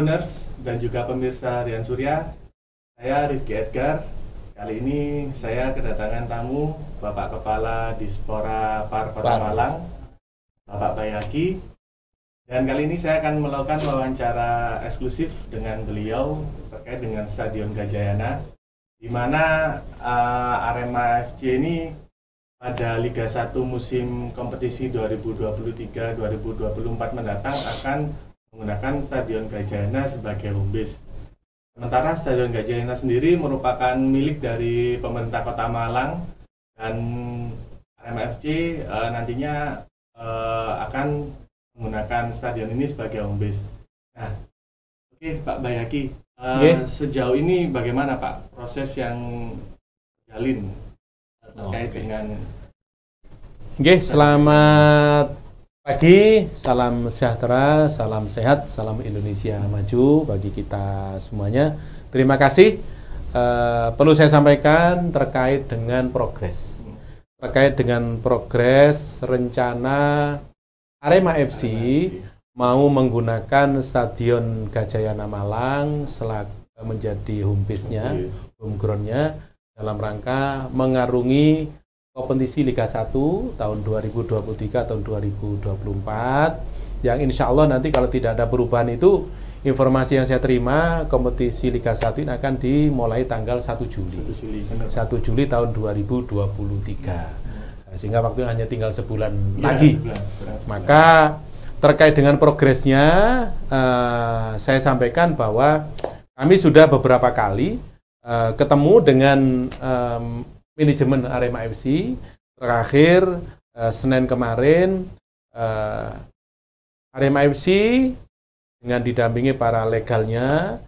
Tribuners dan juga pemirsa Harian Surya, saya Rifki Edgar. Kali ini saya kedatangan tamu Bapak Kepala Dispora PAR Kota Malang, Bapak Bayaki. Dan kali ini saya akan melakukan wawancara eksklusif dengan beliau terkait dengan Stadion Gajayana, di mana Arema FC ini pada Liga 1 musim kompetisi 2023-2024 mendatang akan menggunakan Stadion Gajayana sebagai home base. Sementara Stadion Gajayana sendiri merupakan milik dari pemerintah Kota Malang, dan Arema FC nantinya akan menggunakan stadion ini sebagai home base. Nah, oke, Pak Bayaki, sejauh ini bagaimana Pak proses yang terjalin terkait dengan? Selamat pagi, salam sejahtera, salam sehat, salam Indonesia maju bagi kita semuanya. Terima kasih. Perlu saya sampaikan terkait dengan progres rencana Arema FC mau menggunakan Stadion Gajayana Malang selaku menjadi home base-nya, home ground-nya dalam rangka mengarungi kompetisi Liga 1 tahun 2023 tahun 2024 yang insya Allah nanti kalau tidak ada perubahan itu, informasi yang saya terima, kompetisi Liga 1 ini akan dimulai tanggal 1 Juli tahun 2023, sehingga waktu hanya tinggal sebulan lagi. Maka terkait dengan progresnya, saya sampaikan bahwa kami sudah beberapa kali ketemu dengan manajemen Arema FC. Terakhir Senin kemarin Arema FC dengan didampingi para legalnya,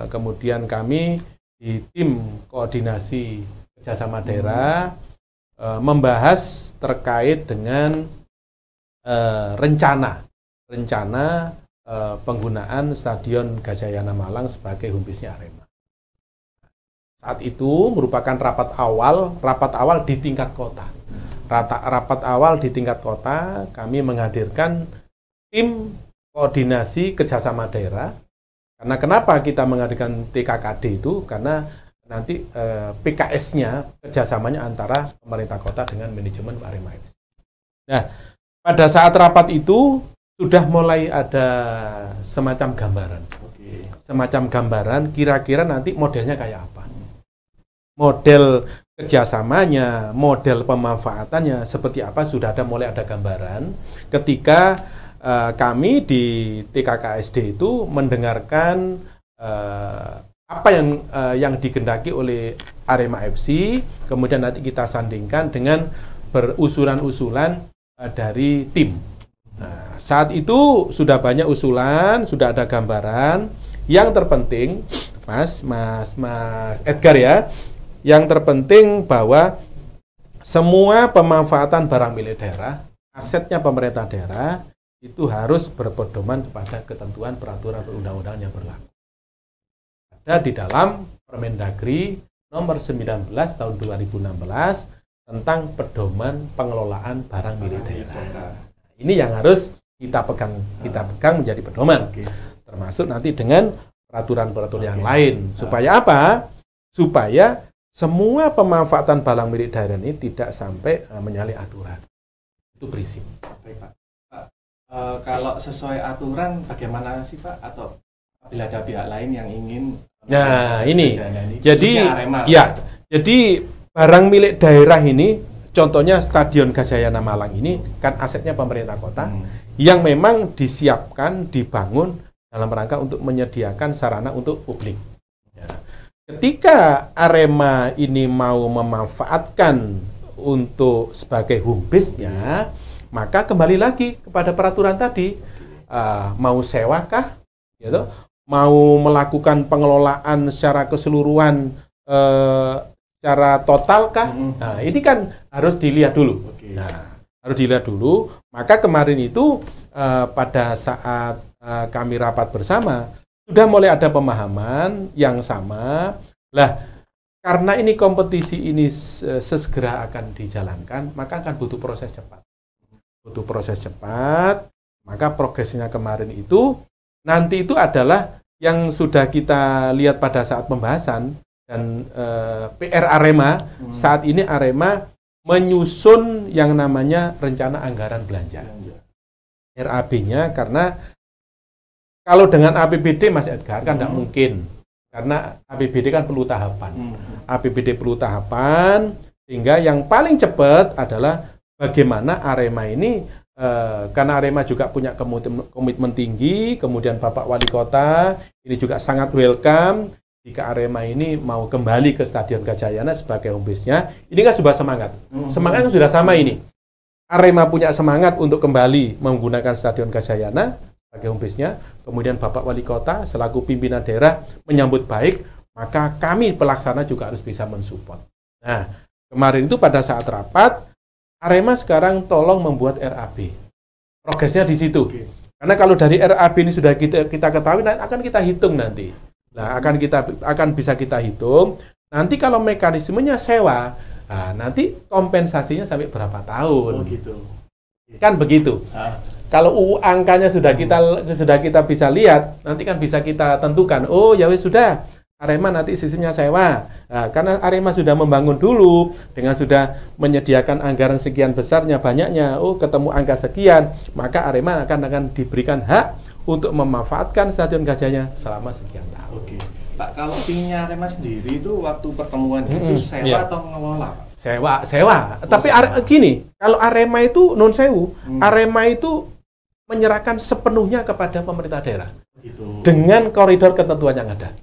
kemudian kami di tim koordinasi kerjasama daerah membahas terkait dengan rencana penggunaan Stadion Gajayana Malang sebagai home base-nya Arema. Saat itu merupakan rapat awal di tingkat kota. Rapat awal di tingkat kota, kami menghadirkan tim koordinasi kerjasama daerah. Karena kenapa kita menghadirkan TKKD itu? Karena nanti PKS-nya, kerjasamanya antara pemerintah kota dengan manajemen Arema FC. Nah, pada saat rapat itu sudah mulai ada semacam gambaran kira-kira nanti modelnya kayak apa. Model kerjasamanya, model pemanfaatannya seperti apa, sudah mulai ada gambaran ketika kami di TKKSD itu mendengarkan apa yang digendaki oleh Arema FC, kemudian nanti kita sandingkan dengan berusulan-usulan dari tim. Nah, saat itu sudah banyak usulan, sudah ada gambaran. Yang terpenting, Mas Edgar ya, yang terpenting bahwa semua pemanfaatan barang milik daerah, asetnya pemerintah daerah, itu harus berpedoman kepada ketentuan peraturan perundang-undangan yang berlaku. Ada di dalam Permendagri nomor 19 tahun 2016 tentang pedoman pengelolaan barang milik daerah. Ini yang harus kita pegang menjadi pedoman. Termasuk nanti dengan peraturan-peraturan yang lain. Supaya apa? Supaya semua pemanfaatan barang milik daerah ini tidak sampai menyalahi aturan. Itu prinsip. Baik, Pak. Kalau sesuai aturan bagaimana sih Pak? Atau bila ada pihak lain yang ingin? Nah, ini. Jadi barang milik daerah ini, contohnya Stadion Gajayana Malang ini kan asetnya pemerintah kota yang memang disiapkan, dibangun dalam rangka untuk menyediakan sarana untuk publik. Ketika Arema ini mau memanfaatkan untuk sebagai home base-nya, maka kembali lagi kepada peraturan tadi, mau sewakah, gitu, mau melakukan pengelolaan secara keseluruhan, secara totalkah? Nah, ini kan harus dilihat dulu. Maka kemarin itu pada saat kami rapat bersama, sudah mulai ada pemahaman yang sama. Lah, karena ini kompetisi ini sesegera akan dijalankan, maka akan butuh proses cepat. Maka progresnya kemarin itu nanti itu adalah yang sudah kita lihat pada saat pembahasan dan PR Arema, saat ini Arema menyusun yang namanya rencana anggaran belanja. RAB-nya, karena kalau dengan APBD Mas Edgar kan tidak mungkin, karena APBD kan perlu tahapan. APBD perlu tahapan, sehingga yang paling cepat adalah bagaimana Arema ini, karena Arema juga punya komitmen tinggi, kemudian Bapak Wali Kota ini juga sangat welcome jika Arema ini mau kembali ke Stadion Gajayana sebagai home base-nya. Ini kan sudah semangat. Semangat kan sudah sama ini. Arema punya semangat untuk kembali menggunakan Stadion Gajayana sebagai home base-nya. Kemudian Bapak Wali Kota selaku pimpinan daerah menyambut baik, maka kami pelaksana juga harus bisa mensupport. Nah, kemarin itu pada saat rapat, Arema sekarang tolong membuat RAB. Progresnya di situ. Karena kalau dari RAB ini sudah kita ketahui, akan kita hitung nanti. Nah, akan bisa kita hitung. Nanti kalau mekanismenya sewa, nah, nanti kompensasinya sampai berapa tahun? Oh gitu. Kan begitu. Kalau angkanya sudah kita bisa lihat, nanti kan bisa kita tentukan. Oh ya wis sudah. Arema nanti sistemnya sewa. Nah, karena Arema sudah membangun dulu, dengan sudah menyediakan anggaran sekian besarnya, banyaknya, ketemu angka sekian, maka Arema akan diberikan hak untuk memanfaatkan Stadion Gajayana selama sekian tahun. Oke. Pak, kalau timnya Arema sendiri itu waktu pertemuan itu sewa atau mengelola? Sewa. Tapi gini, kalau Arema itu non sewu, Arema itu menyerahkan sepenuhnya kepada pemerintah daerah. Gitu. Dengan koridor ketentuan yang ada.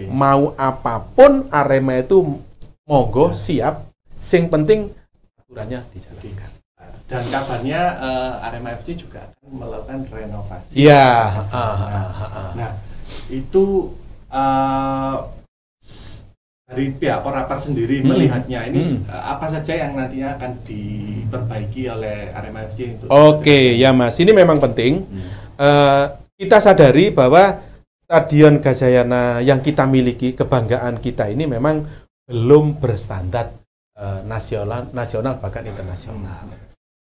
Mau apapun Arema itu monggo siap, sing penting aturannya dijalankan. Dan kabarnya Arema FC juga akan melakukan renovasi. Iya. Nah, itu dari pihak Porapar sendiri melihatnya ini apa saja yang nantinya akan diperbaiki oleh Arema FC untuk. Oke, ya Mas, ini memang penting. Kita sadari bahwa Stadion Gajayana yang kita miliki, kebanggaan kita ini memang belum berstandar nasional bahkan internasional.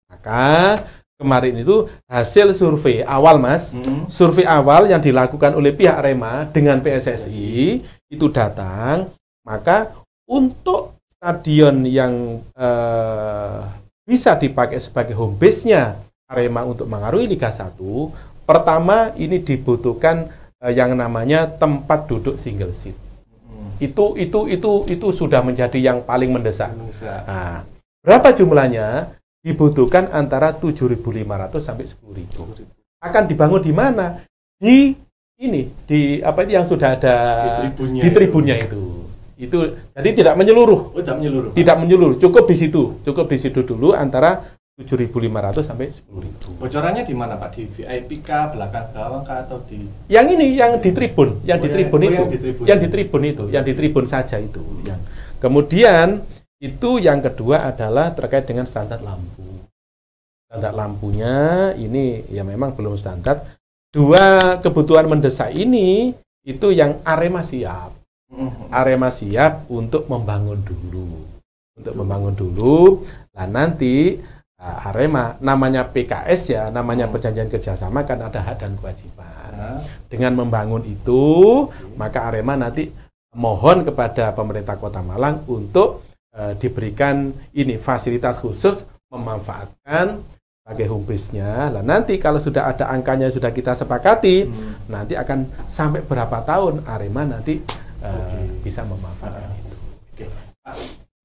Maka kemarin itu hasil survei awal, Mas, survei awal yang dilakukan oleh pihak Arema dengan PSSI itu datang, maka untuk stadion yang bisa dipakai sebagai home base-nya Arema untuk mengarungi Liga 1, pertama ini dibutuhkan yang namanya tempat duduk single seat. Itu sudah menjadi yang paling mendesak. Nah, berapa jumlahnya? Dibutuhkan antara 7.500 sampai 10.000. Akan dibangun di mana? Di yang sudah ada di tribunnya itu. Jadi tidak menyeluruh. Tidak menyeluruh. Cukup di situ dulu antara 7.500 sampai 10.000. Bocorannya di mana Pak? Di VIP kah, belakang gawang kah, atau di? Yang ini, yang di tribun, yang di tribun saja itu. Kemudian itu yang kedua adalah terkait dengan standar lampu. Standar lampunya ini ya memang belum standar. Dua kebutuhan mendesak ini itu yang Arema siap. Arema siap untuk membangun dulu. Nah nanti Arema, namanya PKS ya, namanya perjanjian kerjasama, kan ada hak dan kewajiban. Dengan membangun itu, maka Arema nanti mohon kepada pemerintah Kota Malang untuk diberikan ini fasilitas khusus memanfaatkan sebagai home base-nya. Nah, nanti kalau sudah ada angkanya sudah kita sepakati, nanti akan sampai berapa tahun Arema nanti bisa memanfaatkan itu. Pak,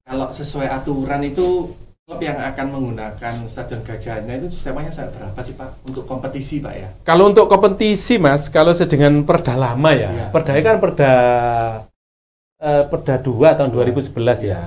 kalau sesuai aturan itu klub yang akan menggunakan Stadion Gajayana itu sewanya berapa sih Pak untuk kompetisi Pak ya? Kalau untuk kompetisi Mas, kalau dengan Perda lama ya, Perda kan Perda 2 tahun 2011 ya.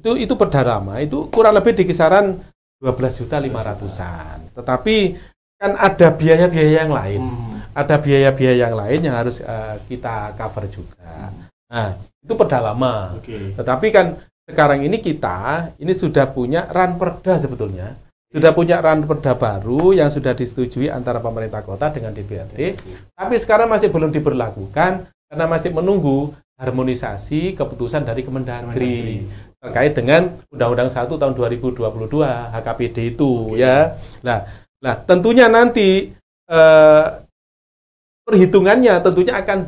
Itu Perda lama, itu kurang lebih di kisaran 12.500.000-an. Tetapi kan ada biaya-biaya yang lain. Ada biaya-biaya yang lain yang harus kita cover juga. Nah, itu Perda lama. Tetapi kan sekarang ini kita sudah punya ranperda sebetulnya. Sudah punya ranperda baru yang sudah disetujui antara pemerintah kota dengan DPRD. Tapi sekarang masih belum diberlakukan karena masih menunggu harmonisasi keputusan dari Kemendagri terkait dengan Undang-Undang 1 tahun 2022 HKPD itu ya. Nah, tentunya nanti perhitungannya tentunya akan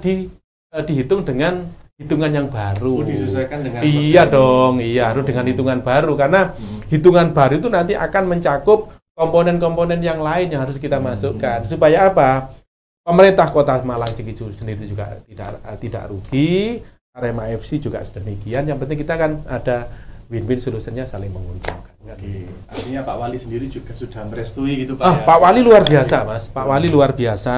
dihitung dengan hitungan yang baru. Disesuaikan dengan iya dong, iya harus dengan hitungan baru karena hitungan baru itu nanti akan mencakup komponen-komponen yang lain yang harus kita masukkan supaya apa? Pemerintah Kota Malang Cikijul sendiri juga tidak rugi, Arema FC juga sedemikian. Yang penting kita kan ada win-win solusinya saling menguntungkan. Oke. Artinya Pak Wali sendiri juga sudah merestui gitu Pak. Pak Wali luar biasa Mas. Pak Wali luar biasa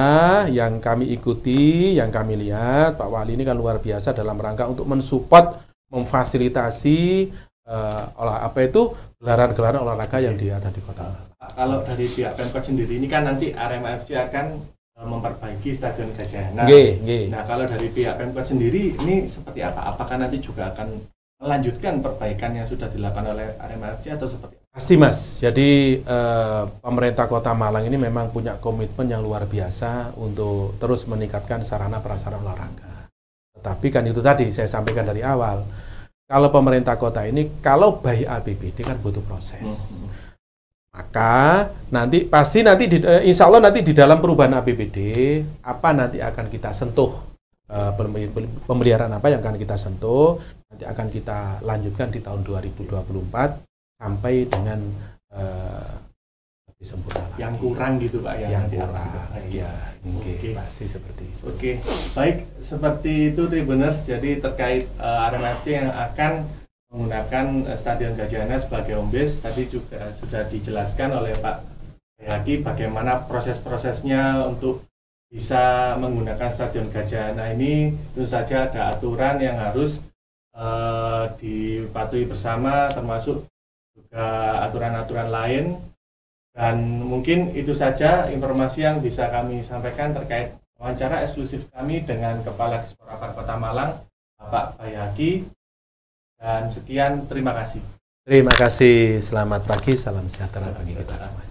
yang kami ikuti, yang kami lihat. Pak Wali ini kan luar biasa dalam rangka untuk mensupport, memfasilitasi gelaran-gelaran olahraga yang ada di Kota Malang. Kalau dari pihak Pemkot sendiri ini kan nanti Arema FC akan memperbaiki Stadion Gajah. Nah, kalau dari pihak Pemkot sendiri ini seperti apa? Apakah nanti juga akan melanjutkan perbaikan yang sudah dilakukan oleh Arema FC atau seperti apa? Pasti Mas, jadi pemerintah Kota Malang ini memang punya komitmen yang luar biasa untuk terus meningkatkan sarana prasarana olahraga. Tetapi kan itu tadi saya sampaikan dari awal, kalau pemerintah kota ini, kalau by APBD kan butuh proses. Maka nanti insya Allah nanti di dalam perubahan APBD, apa nanti akan kita sentuh, pemeliharaan apa yang akan kita sentuh, nanti akan kita lanjutkan di tahun 2024 sampai dengan lebih sempurna lagi. Yang kurang gitu Pak yang kurang. Ya, okay. Pasti seperti itu. Oke, baik seperti itu Tribuners. Jadi terkait Arema FC yang akan menggunakan Stadion Gajah sebagai home base, tadi juga sudah dijelaskan oleh Pak Haki bagaimana proses-prosesnya untuk bisa menggunakan Stadion Gajah. Ini tentu saja ada aturan yang harus dipatuhi bersama, termasuk juga aturan-aturan lain. Dan mungkin itu saja informasi yang bisa kami sampaikan terkait wawancara eksklusif kami dengan Kepala Disporapar Kota Malang, Bapak Bayaki. Dan sekian, terima kasih. Terima kasih, selamat pagi, salam sejahtera bagi kita semua.